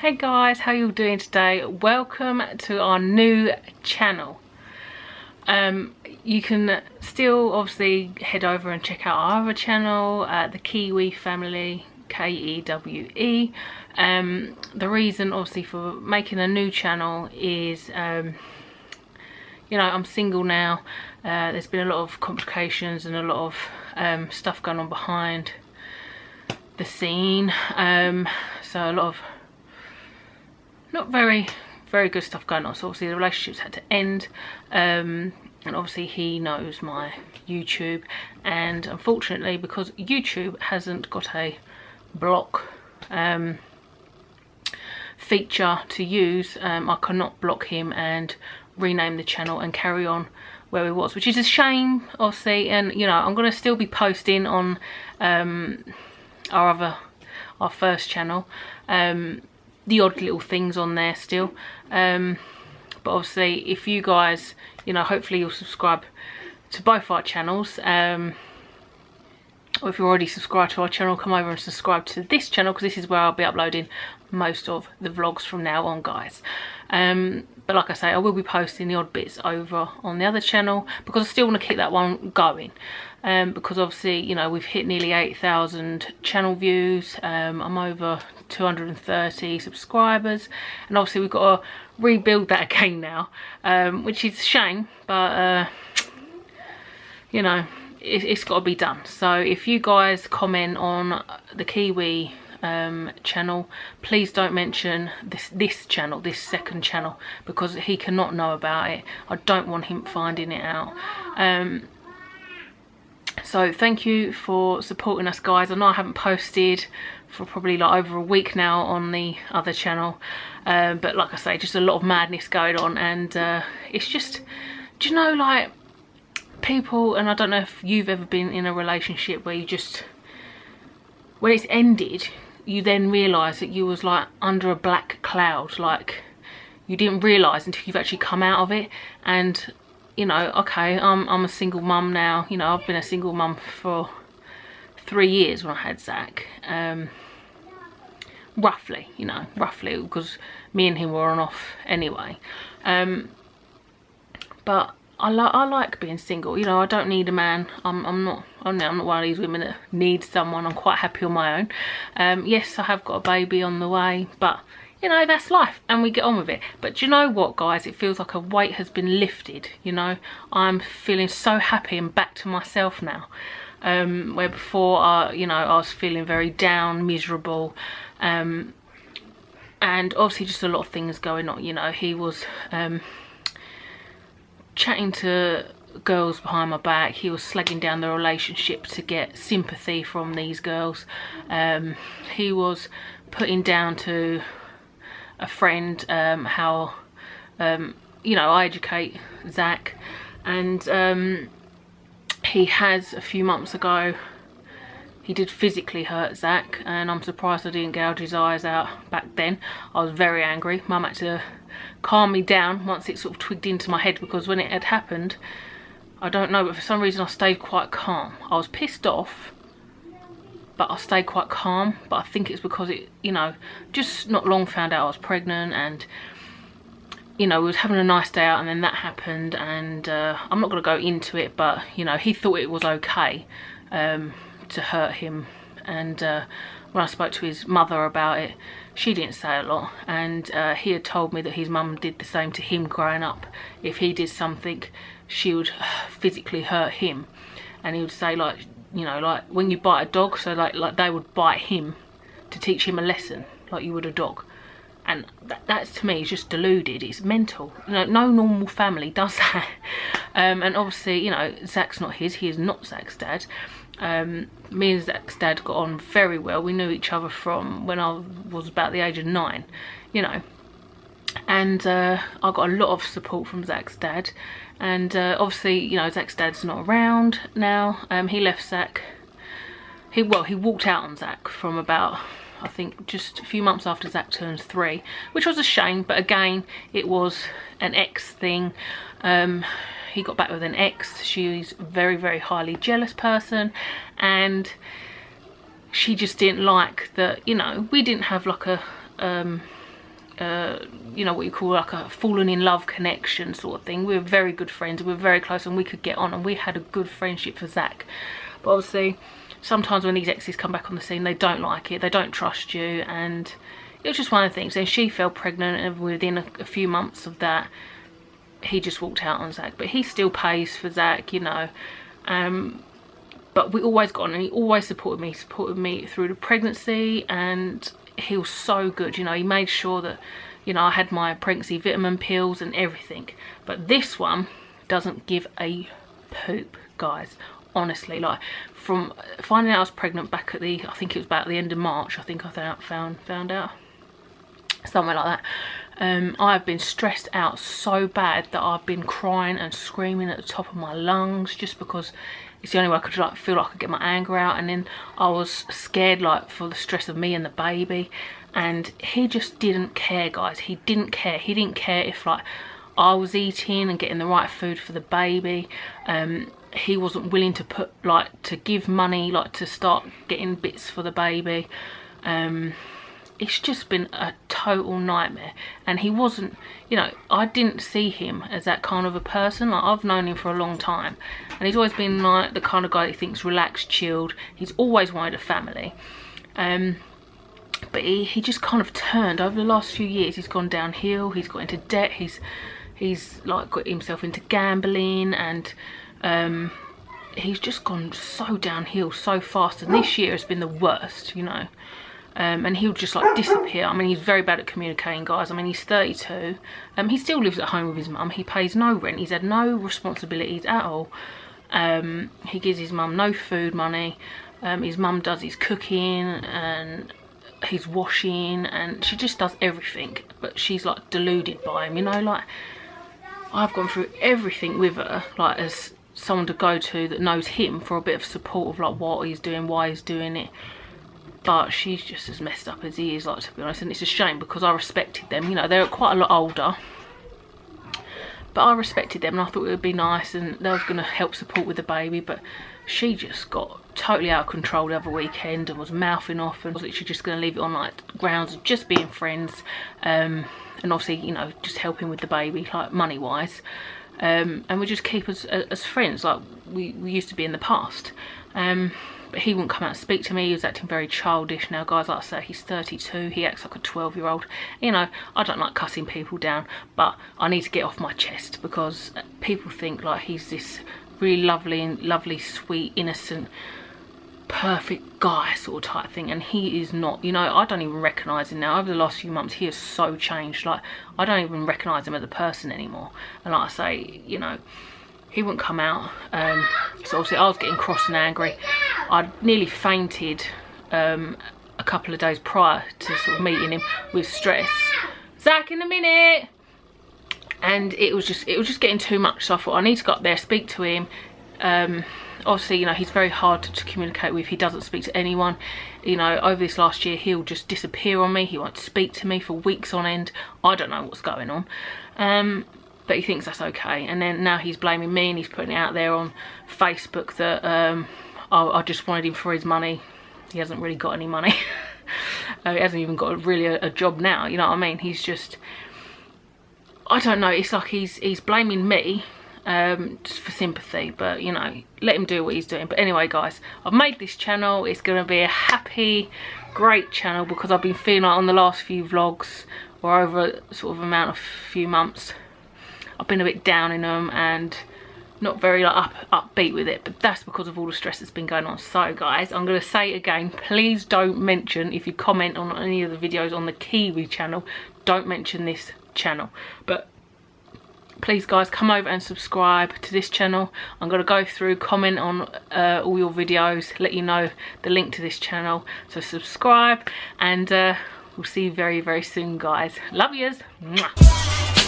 Hey guys, how you doing today? Welcome to our new channel. You can still obviously head over and check out our other channel, the Kewe Family, Kewe. The reason obviously for making a new channel is you know, I'm single now. There's been a lot of complications and a lot of stuff going on behind the scene, so a lot of not very good stuff going on. So obviously the relationships had to end, and obviously he knows my YouTube, and unfortunately because YouTube hasn't got a block feature to use, I cannot block him and rename the channel and carry on where we was, which is a shame obviously. And you know, I'm going to still be posting on our first channel, the odd little things on there still, but obviously if you guys, you know, hopefully you'll subscribe to both our channels, or if you're already subscribed to our channel, come over and subscribe to this channel, because this is where I'll be uploading most of the vlogs from now on, guys. But like I say, I will be posting the odd bits over on the other channel, because I still want to keep that one going, because obviously, you know, we've hit nearly 8,000 channel views. I'm over 230 subscribers, and obviously we've got to rebuild that again now, which is a shame, but you know, it's got to be done. So if you guys comment on the Kewe channel, please don't mention this channel, this second channel, because he cannot know about it. I don't want him finding it out. So thank you for supporting us, guys. I know I haven't posted for probably like over a week now on the other channel, but like I say, just a lot of madness going on, and it's just, do you know, like, people, and I don't know if you've ever been in a relationship where you just, when it's ended, you then realise that you was like under a black cloud, like you didn't realise until you've actually come out of it. And you know, okay, I'm a single mum now, you know, I've been a single mum for 3 years when I had Zach, roughly, you know, roughly, because me and him were on off anyway, but I like being single. You know, I don't need a man. I'm not one of these women that needs someone. I'm quite happy on my own. Yes, I have got a baby on the way, but you know, that's life and we get on with it. But do you know what, guys? It feels like a weight has been lifted, you know. I'm feeling so happy and back to myself now. Where before, you know, I was feeling very down, miserable, and obviously just a lot of things going on. You know, he was chatting to girls behind my back. He was slagging down the relationship to get sympathy from these girls. He was putting down to a friend how you know, I educate Zach, and he has, a few months ago, he did physically hurt Zach, and I'm surprised I didn't gouge his eyes out back then. I was very angry. Mum had to calm me down once it sort of twigged into my head, because when it had happened, I don't know, but for some reason I stayed quite calm. I was pissed off, but I stayed quite calm. But I think it's because it, you know, just not long found out I was pregnant, and you know, we was having a nice day out, and then that happened, and I'm not going to go into it, but you know, he thought it was okay to hurt him, and when I spoke to his mother about it, she didn't say a lot, and he had told me that his mum did the same to him growing up. If he did something, she would physically hurt him, and he would say, like, you know, like when you bite a dog, so like they would bite him to teach him a lesson, like you would a dog. And that's, to me, is just deluded. It's mental. You know, no normal family does that. And obviously, you know, Zach's not his. He is not Zach's dad. Me and Zach's dad got on very well. We knew each other from when I was about the age of 9, you know. And I got a lot of support from Zach's dad. And obviously, you know, Zach's dad's not around now. He left Zach. He walked out on Zach from about, I think, just a few months after Zach turned 3, which was a shame. But again, it was an ex thing. He got back with an ex. She's a very highly jealous person, and she just didn't like that, you know, we didn't have like a you know, what you call like a fallen in love connection sort of thing. We were very good friends, we were very close, and we could get on, and we had a good friendship for Zach. But obviously sometimes when these exes come back on the scene, they don't like it, they don't trust you, and it was just one of the things. Then she fell pregnant, and within a few months of that, he just walked out on Zach. But he still pays for Zach, you know. But we always got on, and he always supported me through the pregnancy, and he was so good, you know. He made sure that, you know, I had my pregnancy vitamin pills and everything. But this one doesn't give a poop, guys, honestly. Like, from finding out I was pregnant back at I think it was about the end of March, I think I found out, somewhere like that. I've been stressed out so bad that I've been crying and screaming at the top of my lungs, just because it's the only way I could like feel like I could get my anger out. And then I was scared, like, for the stress of me and the baby. And he just didn't care, guys. He didn't care. He didn't care if, like, I was eating and getting the right food for the baby. He wasn't willing to put, like, to give money, like, to start getting bits for the baby. It's just been a total nightmare. And he wasn't, you know, I didn't see him as that kind of a person. Like, I've known him for a long time, and he's always been like the kind of guy that thinks relaxed, chilled. He's always wanted a family. But he just kind of turned over the last few years. He's gone downhill, he's got into debt, he's like got himself into gambling, and he's just gone so downhill so fast. And this year has been the worst, you know. And he'll just like disappear. I mean, he's very bad at communicating, guys. I mean, he's 32. He still lives at home with his mum. He pays no rent. He's had no responsibilities at all. He gives his mum no food money. His mum does his cooking and his washing, and she just does everything. But she's like deluded by him, you know. Like, I've gone through everything with her, like, as someone to go to that knows him, for a bit of support of like what he's doing, why he's doing it. But she's just as messed up as he is, like, to be honest. And it's a shame, because I respected them. You know, they're quite a lot older, but I respected them, and I thought it would be nice, and they was going to help support with the baby. But she just got totally out of control the other weekend and was mouthing off, and was literally just going to leave it on like grounds of just being friends, and obviously, you know, just helping with the baby, like money wise, and we just keep as friends like we used to be in the past. But he wouldn't come out and speak to me. He was acting very childish now, guys. Like I say, he's 32. He acts like a 12-year-old. You know, I don't like cussing people down, but I need to get off my chest, because people think like he's this really lovely, sweet, innocent, perfect guy sort of type thing, and he is not. You know, I don't even recognise him now. Over the last few months, he has so changed. Like, I don't even recognise him as a person anymore. And like I say, you know, he wouldn't come out. So obviously I was getting cross and angry. I nearly fainted a couple of days prior to sort of meeting him with stress. Zach, in a minute. And it was just getting too much. So I thought I need to go up there, speak to him. Obviously, you know, he's very hard to communicate with. He doesn't speak to anyone. You know, over this last year, he'll just disappear on me. He won't speak to me for weeks on end. I don't know what's going on. But he thinks that's okay. And then now he's blaming me, and he's putting it out there on Facebook that I just wanted him for his money. He hasn't really got any money. He hasn't even got really a job now, you know what I mean? He's just, I don't know, it's like he's blaming me just for sympathy. But, you know, let him do what he's doing. But anyway, guys, I've made this channel. It's going to be a happy, great channel, because I've been feeling like on the last few vlogs, or over a sort of amount of few months, I've been a bit down in them and not very like upbeat with it. But that's because of all the stress that's been going on. So guys, I'm going to say it again, please don't mention, if you comment on any of the videos on the Kiwi channel, don't mention this channel. But please guys, come over and subscribe to this channel. I'm going to go through, comment on all your videos, let you know the link to this channel. So subscribe, and we'll see you very, very soon, guys. Love yous. Mwah.